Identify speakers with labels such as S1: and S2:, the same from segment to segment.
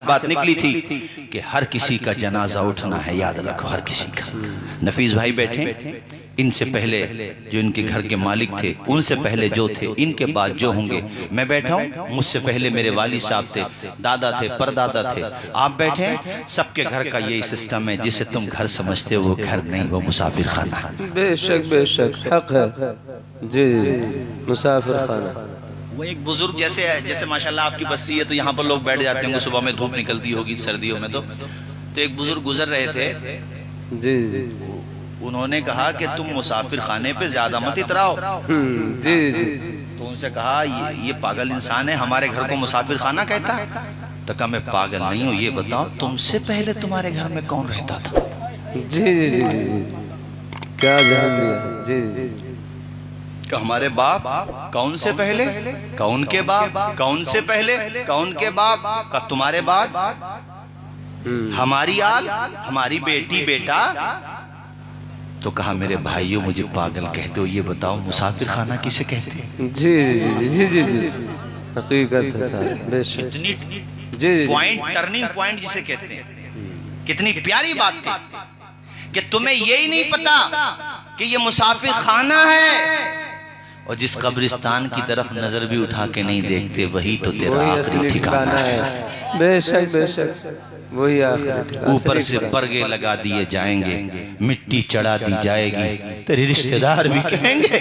S1: بات نکلی تھی کہ ہر کسی کا جنازہ اٹھنا ہے، یاد رکھو ہر کسی کا۔ نفیس بھائی بیٹھے، ان سے پہلے جو ان کے گھر کے مالک تھے، ان سے پہلے جو تھے، ان کے بعد جو ہوں گے، میں بیٹھا ہوں، مجھ سے پہلے میرے والد صاحب تھے، دادا تھے، پردادا تھے، آپ بیٹھے ہیں، سب کے گھر کا یہی سسٹم ہے، جسے تم گھر سمجھتے ہو وہ گھر نہیں، وہ مسافر خانہ ہے۔
S2: بے شک حق ہے جی، مسافر خانہ۔
S1: وہ ایک بزرگ جیسے ماشاءاللہ آپ کی بستی ہے تو یہاں پر لوگ بیٹھ جاتے ہیں، صبح میں دھوپ نکلتی ہوگی سردیوں میں تو ایک بزرگ گزر رہے تھے،
S2: جی جی
S1: انہوں نے کہا کہ تم مسافر خانے پہ زیادہ مت اتراؤ۔
S2: جی جی
S1: تو ان سے کہا یہ پاگل انسان ہے، ہمارے گھر کو مسافر خانہ کہتا ہے؟ تو کہا میں پاگل نہیں ہوں، یہ بتاؤ تم سے پہلے تمہارے گھر میں کون رہتا تھا؟
S2: جی جی جی جی کیا ذہن دیا، جی جی
S1: کہ ہمارے باپ کون سے پہلے، کون کے باپ کون سے پہلے، کون کے باپ کا تمہارے بعد، ہماری آل، ہماری بیٹی بیٹا۔ تو کہا میرے بھائیوں مجھے پاگل کہتے ہو، یہ بتاؤ مسافر خانہ کسے کہتے ہیں؟
S2: جی جی جی جی جی حقیقت ہے صاحب، بے شک جی
S1: پوائنٹ، ٹرننگ پوائنٹ جسے کہتے ہیں۔ کتنی پیاری بات تھی کہ تمہیں یہی نہیں پتا کہ یہ مسافر خانہ ہے، اور جس قبرستان کی طرف نظر بھی اٹھا کے نہیں دیکھتے وہی تو تیرا آخری ٹھکانہ ہے۔
S2: بے شک بے شک وہی آخری،
S1: اوپر سے پرگے لگا دیے جائیں گے، مٹی چڑھا دی جائے گی، تیرے رشتہ دار بھی کہیں گے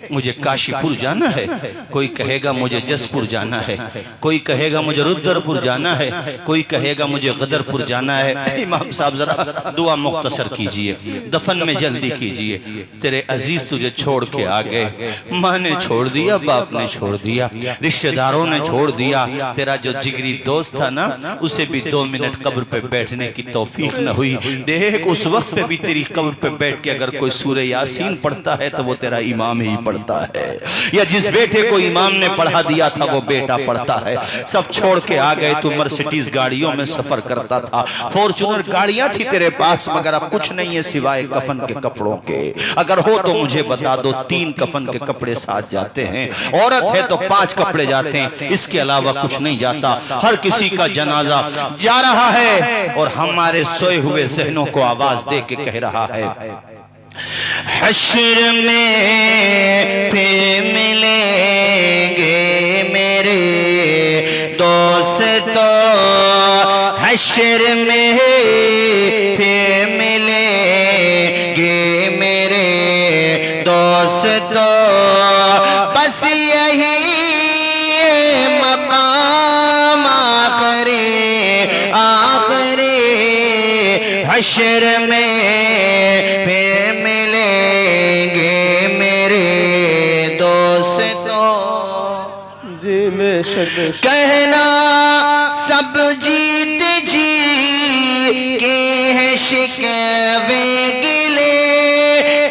S1: مجھے کاشی پور جانا ہے، کوئی کہے گا مجھے جس پور جانا ہے، کوئی کہے گا مجھے ردر پور جانا ہے، کوئی کہے گا مجھے غدر پور جانا ہے۔ امام صاحب ذرا دعا مختصر کیجئے، دفن میں جلدی کیجئے، تیرے عزیز تجھے چھوڑ کے آگئے، ماں نے چھوڑ دیا، باپ نے چھوڑ دیا، رشتہ داروں نے چھوڑ دیا، تیرا جو جگری دوست تھا نا اسے بھی 2 منٹ قبر پہ بیٹھنے کی توفیق نہ ہوئی۔ دیکھ اس وقت پہ بھی تیری قبر پہ بیٹھ کے اگر کوئی سورہ یاسین پڑھتا ہے تو وہ تیرا امام ہی پڑھتا ہے، یا جس بیٹے کو امام نے پڑھا دیا تھا وہ بیٹا پڑھتا ہے۔ سب چھوڑ کے آگئے، تو مرسیڈیز گاڑیوں میں سفر کرتا تھا، فورچونر گاڑیاں تھی تیرے پاس، مگر اب کچھ نہیں ہے سوائے کفن کے کپڑوں کے۔ اگر ہو تو مجھے بتا دو، 3 کفن کے کپڑے ساتھ جاتے ہیں، عورت ہے تو 5 کپڑے جاتے ہیں، اس کے علاوہ کچھ نہیں جاتا۔ ہر کسی کا جنازہ جا رہا ہے اور ہمارے سوئے ہوئے ذہنوں کو آواز دے کے کہہ رہا ہے، حشر میں پھر ملیں گے میرے دوستو، حشر میں پھر ملیں گے میرے دوستو، بس یہی مقام آخری حشر میں پھر ملیں گے میرے دوستو۔
S2: جی بے شک
S1: کہنا سب جیت جی کے ہیں شکوے گلے،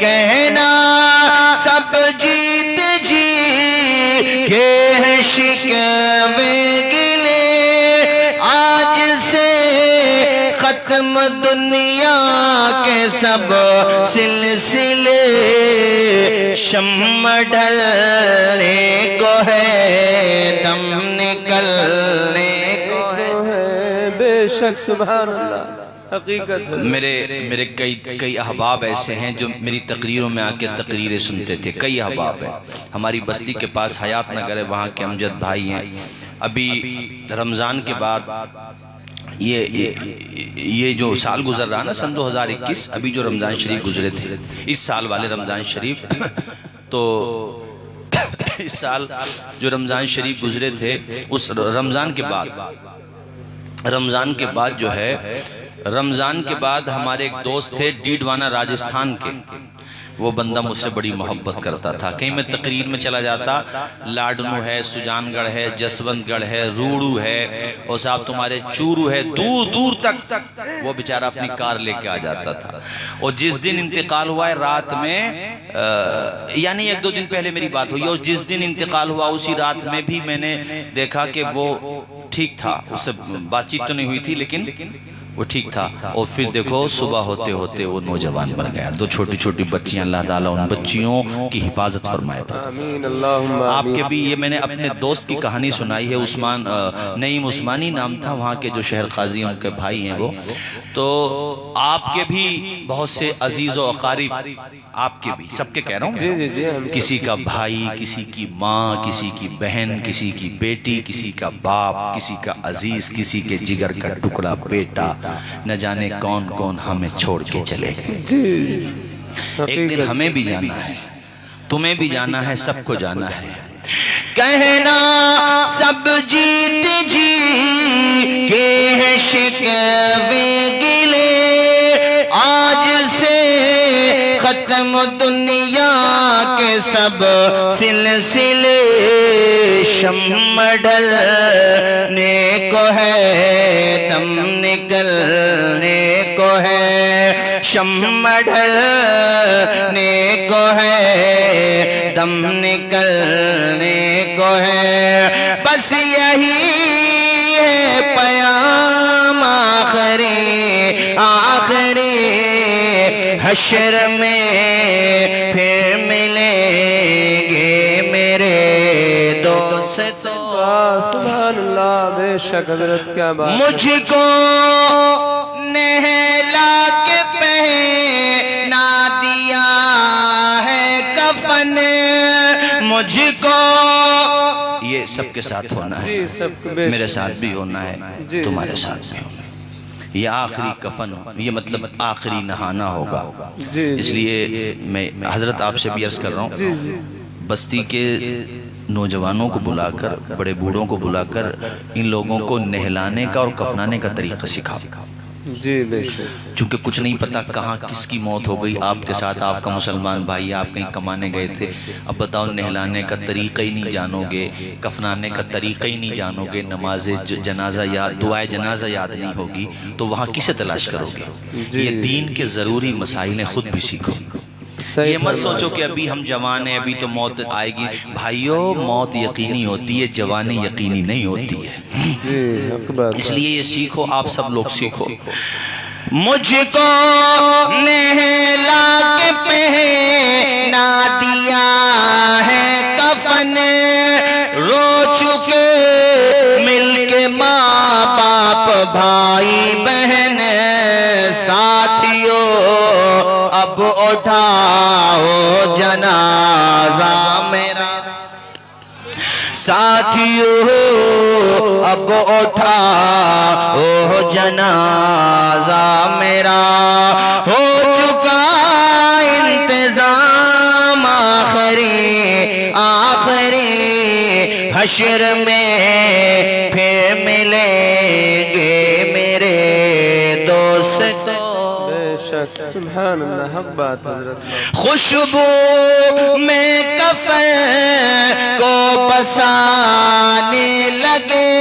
S1: کہنا سب جیت جی کے ہیں شکوے گلے، آج سے ختم دنیا کے سب سلسلے، شمع ڈھلنے کو ہے، دم نکلنے کو ہے۔
S2: بے شک سبحان اللہ، حقیقت ہے۔
S1: میرے کئی احباب ایسے ہیں جو میری تقریروں میں آ کے تقریریں سنتے تھے، کئی احباب ہیں۔ ہماری بستی کے پاس حیات نگر ہے، وہاں کے امجد بھائی ہیں۔ ابھی رمضان کے بعد یہ جو سال گزر رہا نا سن 2021، ابھی جو رمضان شریف گزرے تھے، اس سال والے رمضان شریف، تو اس سال جو رمضان شریف گزرے تھے، اس رمضان کے بعد جو ہے، رمضان کے بعد ہمارے ایک دوست تھے ڈیڈوانا راجستھان کے، وہ بندہ مجھ سے بڑی محبت کرتا تھا۔ کہیں میں تقریر میں چلا جاتا، لاڈنو ہے، سجان گڑھ ہے، جسونت گڑھ ہے، روڑو ہے، اور صاحب تمہارے چورو ہے، دور دور تک وہ بیچارہ اپنی کار لے کے آ جاتا تھا۔ اور جس دن انتقال ہوا ہے رات میں، یعنی 1-2 دن پہلے میری بات ہوئی، اور جس دن انتقال ہوا اسی رات میں بھی میں نے دیکھا کہ وہ ٹھیک تھا، اس سے بات چیت تو نہیں ہوئی تھی لیکن وہ ٹھیک تھا۔ اور پھر دیکھو صبح ہوتے ہوتے وہ نوجوان مر گیا، 2 چھوٹی چھوٹی بچیاں اللہ تعالیٰ ان بچیوں کی حفاظت فرمائے.
S2: آمین اللہم
S1: آپ
S2: آمین.
S1: کے بھی یہ میں نے اپنے دوست کی کہانی سنائی ہے. عثمان نعیم عثمانی نام تھا وہاں کے جو شہر قاضی ان کے بھائی ہیں وہ. تو آپ کے بھی بہت سے عزیز و اقارب, آپ کے بھی, سب کے کہہ رہا ہوں,
S2: جی ہم
S1: کسی کا بھائی, کسی کی ماں, کسی کی بہن, کسی کی بیٹی, کسی کا باپ, کسی کا عزیز, کسی کے جگر کا ٹکڑا بیٹا, نہ جانے کون کون ہمیں چھوڑ کے چلے گئے.
S2: جی
S1: ایک دن ہمیں بھی جانا ہے, تمہیں بھی جانا ہے, سب کو جانا ہے. کہنا سب جیت جی کے ہیں شکوے گلے, آج سے ختم دنیا کے سب سلسلے, شمع ڈھلنے کو ہے, دم نکلنے کو ہے, شمع ڈھلنے کو ہے, دم نکلنے کو ہے. بس یہی ہے پیام آخری آخری, حشر میں پھر ملیں گے میرے دوستو.
S2: سبحان اللہ, بے شک حضرت کیا بات.
S1: مجھ کو نہلا کے پہنا دیا ہے کفن, مجھ کو, یہ سب کے ساتھ ہونا ہے,
S2: جی سب
S1: میرے ساتھ بھی ہونا ہے, تمہارے ساتھ بھی ہونا ہے. یہ آخری کفن, یہ مطلب آخری نہانا ہوگا. اس لیے میں حضرت آپ سے بھی عرض کر رہا ہوں, بستی کے نوجوانوں کو بلا کر, بڑے بوڑھوں کو بلا کر ان لوگوں کو نہلانے کا اور کفنانے کا طریقہ سکھاؤ.
S2: جی بے شک,
S1: چونکہ کچھ نہیں پتا کہاں کس کی موت ہو گئی. آپ کے ساتھ آپ کا مسلمان بھائی, آپ کہیں کمانے گئے تھے, اب بتاؤ نہلانے کا طریقہ ہی نہیں جانو گے, کفنانے کا طریقہ ہی نہیں جانو گے, نماز جنازہ یاد, دعائے جنازہ یاد نہیں ہوگی, تو وہاں کسے تلاش کرو گے؟ یہ دین کے ضروری مسائل ہیں, خود بھی سیکھو. یہ مت سوچو کہ ابھی ہم جوان ہیں, ابھی تو موت آئے گی. بھائیو, موت یقینی ہوتی ہے, جوانی یقینی نہیں ہوتی ہے.
S2: جی حق بات.
S1: اس لیے یہ سیکھو, آپ سب لوگ سیکھو. مجھ کو نہلا کے پہنا دیا ہے کفن, رو چکے مل کے ماں باپ بھائی بہن, ساتھیوں اب اٹھاؤ جنازہ میرا, ساتھیوں اب اٹھاؤ جنازہ میرا. ہو چکا انتظام آخری آخری, حشر میں پھر ملیں گے میرے دوستو.
S2: سبحان اللہ, حق بات حضرت.
S1: خوشبو میں کفن کو بسانے لگے,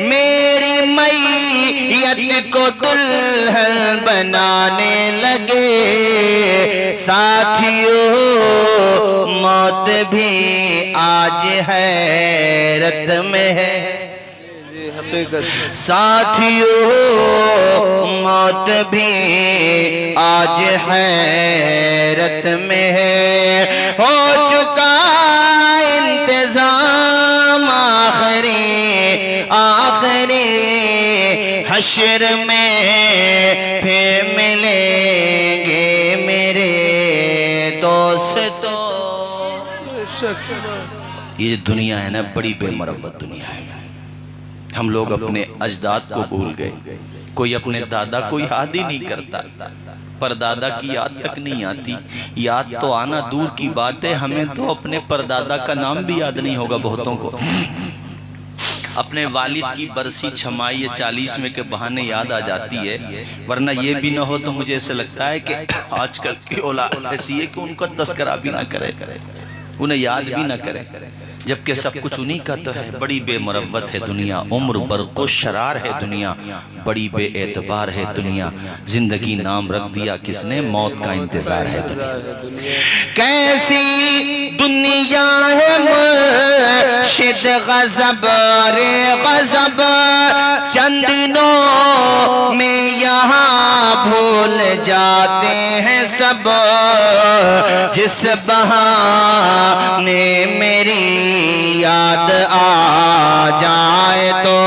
S1: میری میت کو دلہن بنانے لگے. ساتھیوں موت بھی آج حیرت میں ہے, ساتھیوں موت بھی آج حیرت میں ہے. ہو چکا انتظام آخری آخری, حشر میں پھر ملیں گے میرے دوستو. یہ دنیا ہے نا, بڑی بے مربت دنیا ہے. ہم لوگ اپنے اجداد کو بھول گئے, کوئی اپنے دادا کو یاد ہی نہیں کرتا, پردادا کی یاد تک نہیں آتی. یاد تو آنا دور کی بات ہے, ہمیں تو اپنے پردادا کا نام بھی یاد نہیں ہوگا بہتوں کو. اپنے والد کی برسی چھمائی یا 40ویں کے بہانے یاد آ جاتی ہے, ورنہ یہ بھی نہ ہو تو مجھے ایسا لگتا ہے کہ آج کل کی اولاد ایسی ہے کہ ان کا تذکرہ بھی نہ کرے, انہیں یاد بھی نہ کرے, جبکہ سب کچھ انہی کا تو ہے. بڑی بے مربت ہے دنیا, عمر برق و شرار ہے دنیا, بڑی بے اعتبار ہے دنیا. زندگی نام رکھ دیا کس نے, موت کا انتظار ہے دنیا. کیسی دنیا ہے مرشد غضب رے غضب، چند دنوں میں یہاں بھول جاتے ہیں سب، جس بہانے میری یاد آ جائے تو،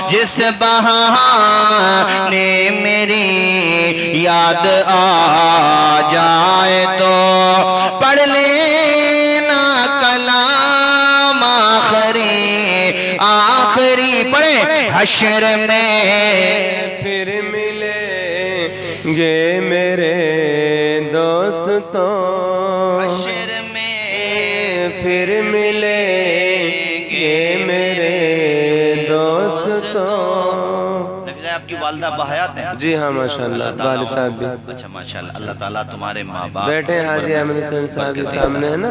S1: جس بہانے میری یاد آ جائے تو، پڑھ لینا کلام آخری آخری، پڑھیں حشر میں
S2: پھر ملیں گے میرے دوستوں،
S1: حشر میں
S2: پھر ملیں گے میرے دوستوں۔
S1: نفیسہ آپ کی والدہ بحیات ہیں؟
S2: جی ہاں ماشاءاللہ، والد صاحب بھی۔
S1: اچھا ماشاءاللہ، اللہ تعالیٰ تمہارے ماں باپ
S2: بیٹھے حاجی احمد حسین صاحب کے سامنے ہے نا۔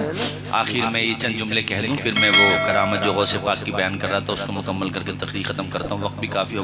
S1: آخر میں یہ چند جملے کہہ دوں، پھر میں وہ کرامت جو غوث پاک کی بیان کر رہا تھا اس کو مکمل کر کے تقریر ختم کرتا ہوں، وقت بھی کافی ہو